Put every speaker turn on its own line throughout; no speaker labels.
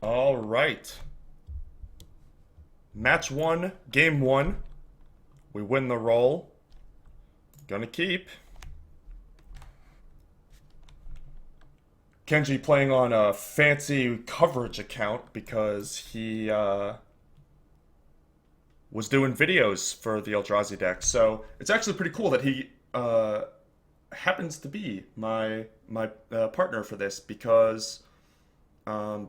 All right. Match one, game one. We win the roll. Gonna keep. Kenji playing on a fancy coverage account because he was doing videos for the Eldrazi deck. So it's actually pretty cool that he happens to be my partner for this because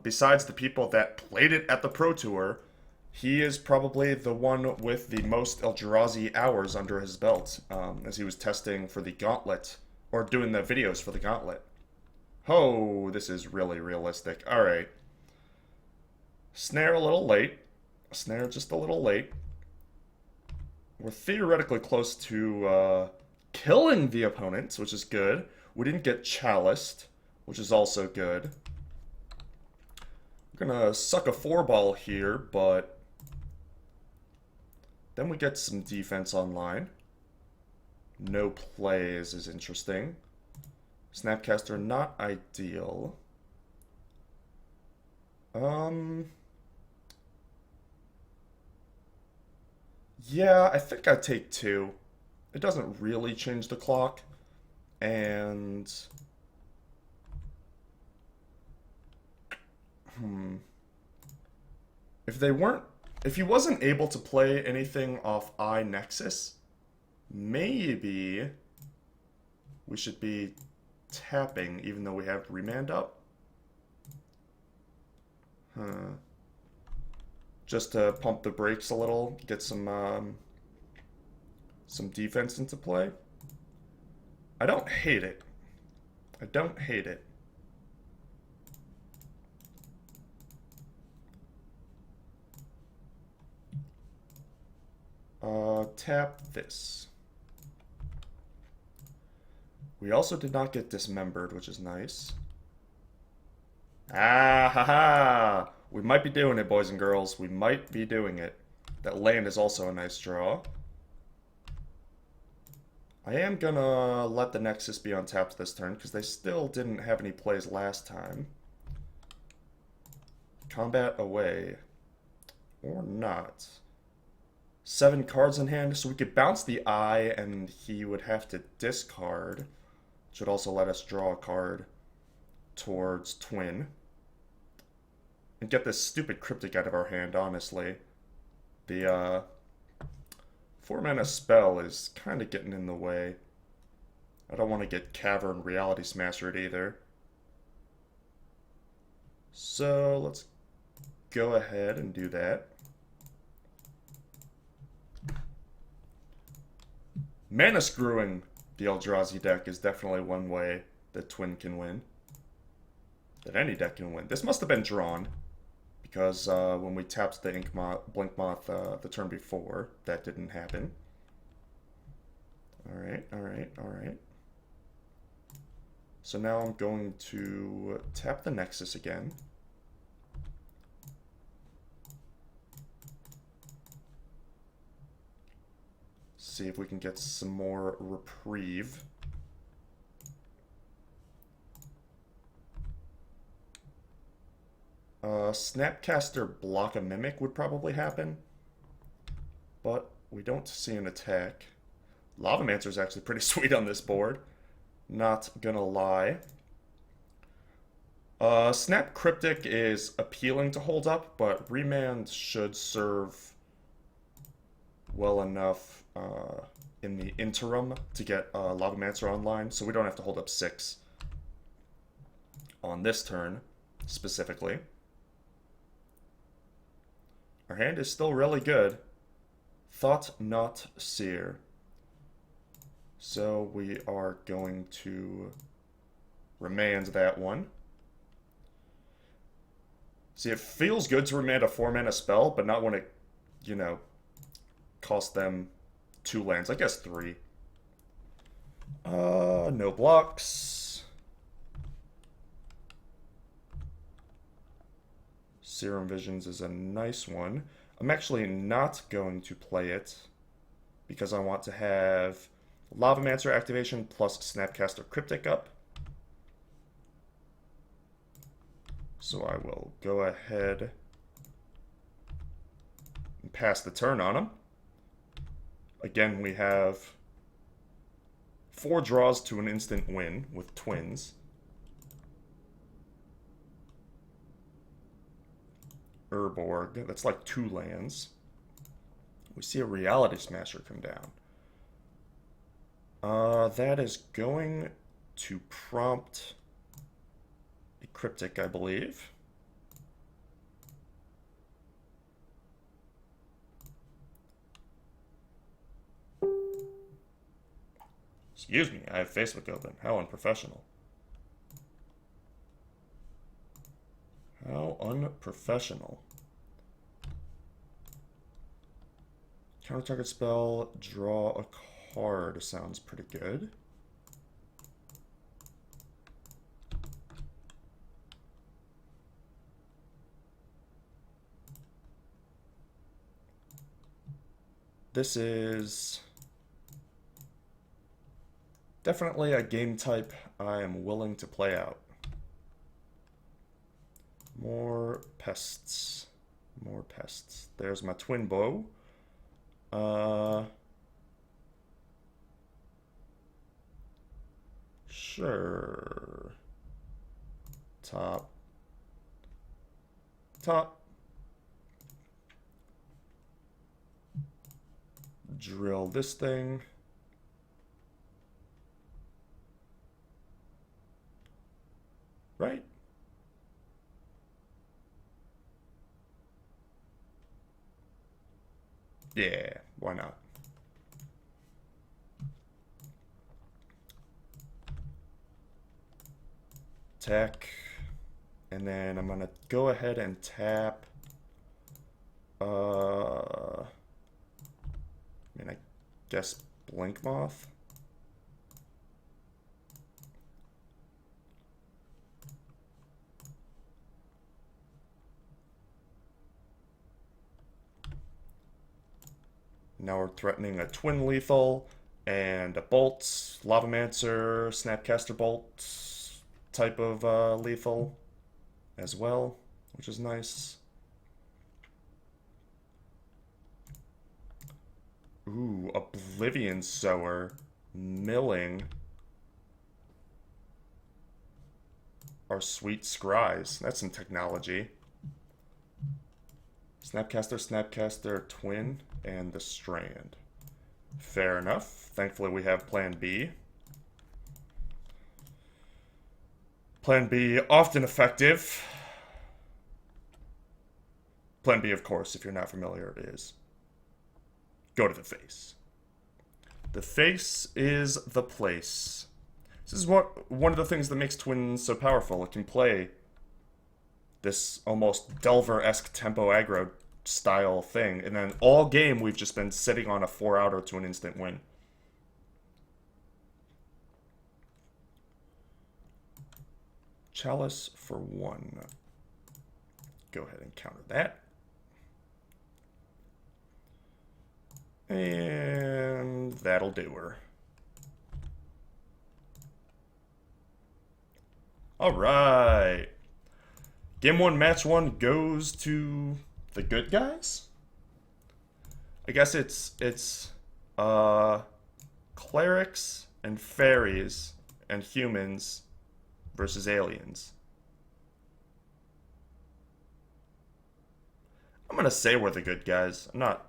besides the people that played it at the Pro Tour, he is probably the one with the most Eldrazi hours under his belt, as he was testing for the Gauntlet, or doing the videos for the Gauntlet. Oh, this is really realistic. Alright. Snare a little late. Snare just a little late. We're theoretically close to killing the opponent, which is good. We didn't get chaliced, which is also good. We're gonna suck a 4-ball here, but then we get some defense online. No plays is interesting. Snapcaster not ideal. Yeah, I think I'd take two. It doesn't really change the clock. And if they weren't if he wasn't able to play anything off I Nexus, maybe we should be tapping even though we have remand up. Huh. Just to pump the brakes a little, get some defense into play. I don't hate it. I don't hate it. Tap this. We also did not get dismembered, which is nice. Ah, ha ha! We might be doing it, boys and girls. We might be doing it. That land is also a nice draw. I am gonna let the Nexus be untapped this turn, because they still didn't have any plays last time. Combat away. Or not. 7 cards in hand, so we could bounce the eye, and he would have to discard. Which would also let us draw a card towards Twin. And get this stupid Cryptic out of our hand, honestly. The 4-mana spell is kind of getting in the way. I don't want to get Cavern Reality Smashered either. So let's go ahead and do that. Mana screwing the Eldrazi deck is definitely one way that Twin can win. That any deck can win. This must have been drawn, because when we tapped the Blink Moth the turn before, that didn't happen. Alright, alright, alright. So now I'm going to tap the Nexus again. See if we can get some more reprieve. Snapcaster block a Mimic would probably happen, but we don't see an attack. Lavamancer is actually pretty sweet on this board, not gonna lie. Snap Cryptic is appealing to hold up, but Remand should serve well enough in the interim to get Lavamancer online, so we don't have to hold up 6 on this turn, specifically. Our hand is still really good. Thought not seer. So we are going to remand that one. See, it feels good to remand a 4-mana spell, but not when it, you know, costs them 2 lands. I guess 3. No blocks. Serum Visions is a nice one. I'm actually not going to play it because I want to have Lavamancer activation plus Snapcaster Cryptic up. So I will go ahead and pass the turn on him. Again, we have 4 draws to an instant win with twins. Urborg, that's like 2 lands. We see a Reality Smasher come down. That is going to prompt a Cryptic, I believe. Excuse me, I have Facebook open. How unprofessional. How unprofessional. Counter target spell, draw a card sounds pretty good. This is definitely a game type I am willing to play out. More pests. More pests. There's my twin bow. Sure. Top. Top. Drill this thing. Right? Yeah, why not? Attack. And then I'm gonna go ahead and tap. I mean, I guess Blink Moth. Now we're threatening a twin lethal and a bolt, Lavamancer, Snapcaster Bolt type of lethal as well, which is nice. Ooh, Oblivion Sower, milling our sweet scries. That's some technology. Snapcaster, Snapcaster, Twin, and the Strand. Fair enough. Thankfully we have Plan B. Plan B, often effective. Plan B, of course, if you're not familiar, is go to the face. The face is the place. This is one of the things that makes Twin so powerful. It can play this almost Delver-esque tempo aggro style thing, and then all game we've just been sitting on a 4-outer to an instant win. Chalice for 1. Go ahead and counter that. And that'll do her. Alright. Game 1, match 1 goes to the good guys? I guess it's clerics and fairies and humans versus aliens. I'm gonna say we're the good guys. I'm not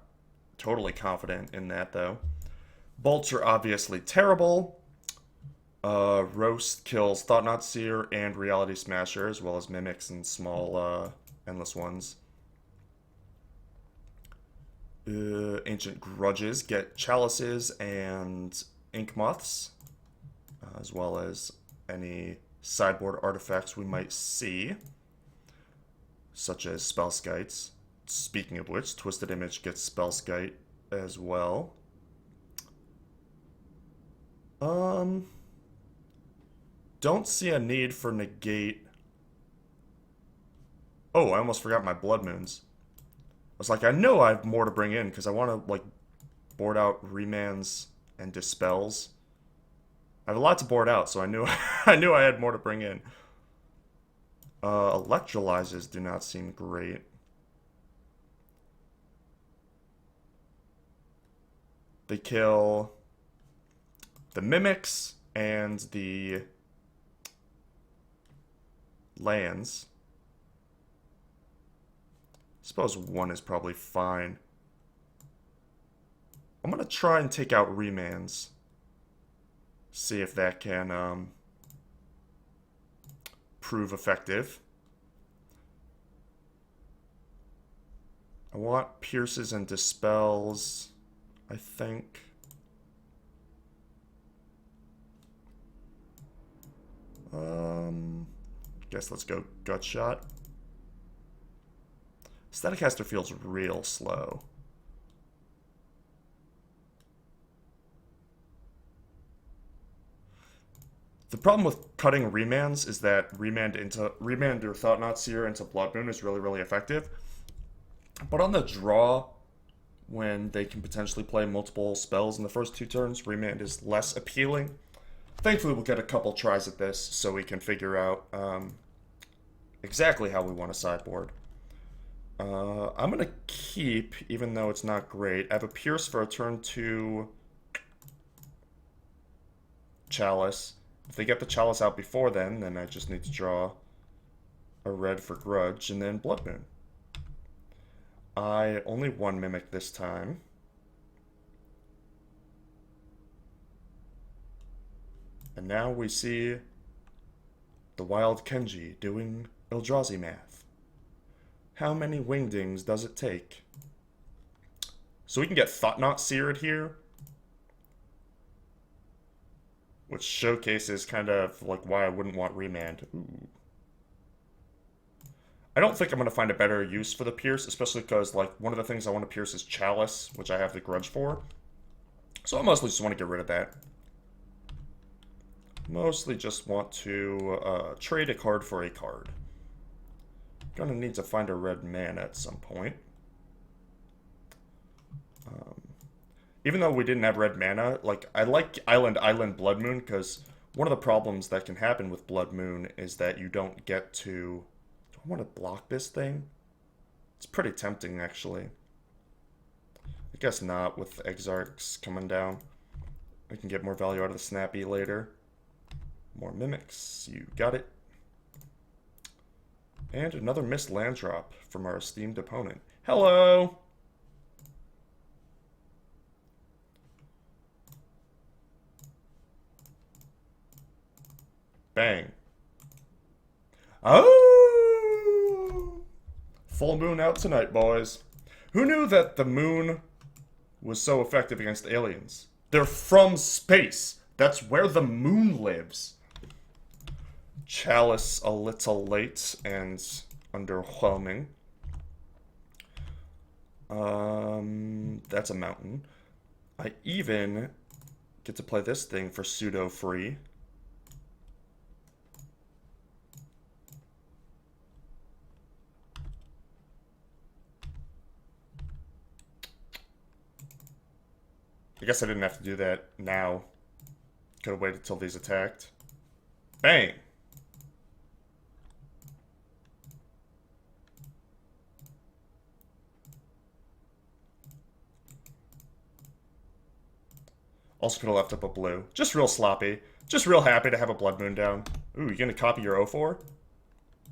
totally confident in that, though. Bolts are obviously terrible. Roast kills Thought-Knot Seer and Reality Smasher, as well as Mimics and small, Endless Ones. Ancient Grudges get Chalices and Ink Moths, as well as any sideboard artifacts we might see, such as Spellskites. Speaking of which, Twisted Image gets Spellskite as well. Don't see a need for negate. Oh, I almost forgot my Blood Moons. I was like, I know I have more to bring in because I want to, like, board out Remands and Dispels. I have a lot to board out, so I knew I knew I had more to bring in. Electrolyzes do not seem great. They kill the mimics and the lands. I suppose one is probably fine. I'm gonna try and take out remands. See if that can prove effective. I want pierces and dispels, I think. Guess let's go gut shot. Staticaster feels real slow. The problem with cutting remands is that remand or Thought-Knot Seer into Blood Moon is really, really effective. But on the draw, when they can potentially play multiple spells in the first 2 turns, remand is less appealing. Thankfully, we'll get a couple tries at this so we can figure out exactly how we want to sideboard. I'm going to keep, even though it's not great. I have a Pierce for a turn 2 Chalice. If they get the Chalice out before then I just need to draw a red for Grudge, and then Blood Moon. I only one Mimic this time. And now we see the wild Kenji doing Eldrazi math. How many Wingdings does it take? So we can get Thought-Knot Seared here, which showcases kind of like why I wouldn't want remand. Ooh. I don't think I'm going to find a better use for the Pierce, especially because like one of the things I want to Pierce is Chalice, which I have the Grudge for. So I mostly just want to get rid of that. Mostly just want to trade a card for a card. Gonna need to find a red mana at some point. Even though we didn't have red mana, like I like Island Blood Moon, because one of the problems that can happen with Blood Moon is that you don't get to... Do I want to block this thing? It's pretty tempting, actually. I guess not, with Exarchs coming down. I can get more value out of the Snappy later. More Mimics, you got it. And another missed land drop from our esteemed opponent. Hello! Bang. Oh! Full moon out tonight, boys. Who knew that the moon was so effective against aliens? They're from space. That's where the moon lives. Chalice a little late and underwhelming. That's a mountain. I even get to play this thing for pseudo free. I guess I didn't have to do that now. Could have waited till these attacked. Bang! Also could have left up a blue. Just real sloppy. Just real happy to have a Blood Moon down. Ooh, you gonna copy your 0-4?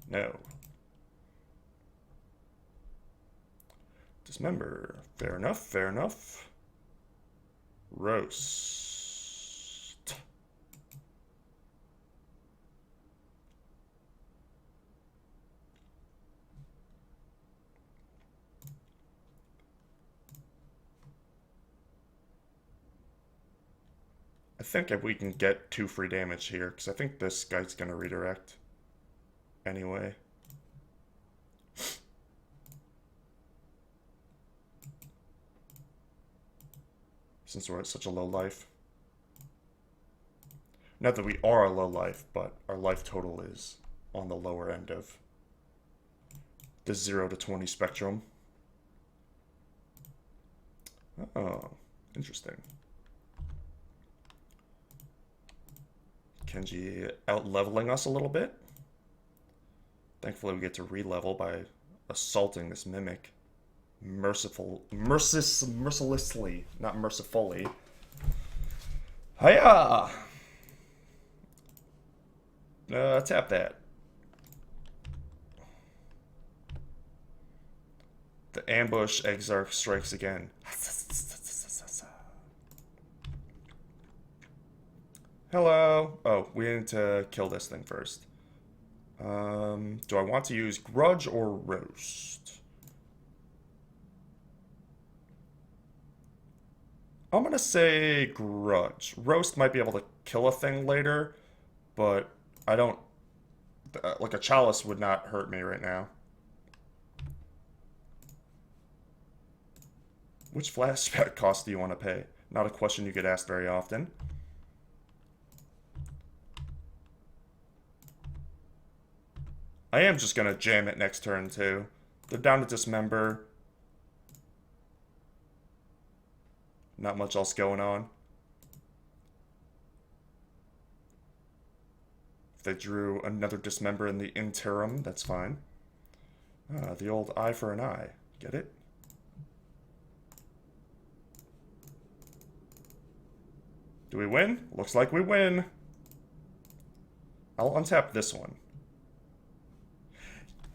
No. Dismember. Fair enough, fair enough. Roast. I think if we can get 2 free damage here, because I think this guy's going to redirect anyway. Since we're at such a low life. Not that we are a low life, but our life total is on the lower end of the 0 to 20 spectrum. Oh, interesting. Kenji out-leveling us a little bit. Thankfully, we get to re-level by assaulting this mimic. Mercilessly, not mercifully. Hiya! Tap that. The ambush Exarch strikes again. Hello. Oh, we need to kill this thing first. Do I want to use Grudge or Roast? I'm gonna say Grudge. Roast might be able to kill a thing later, but I don't... like a Chalice would not hurt me right now. Which flashback cost do you want to pay? Not a question you get asked very often. I am just gonna jam it next turn too. They're down to Dismember. Not much else going on. If they drew another Dismember in the interim, that's fine. The old eye for an eye. Get it? Do we win? Looks like we win. I'll untap this one.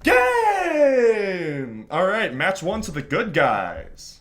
Game! Alright, match one to the good guys.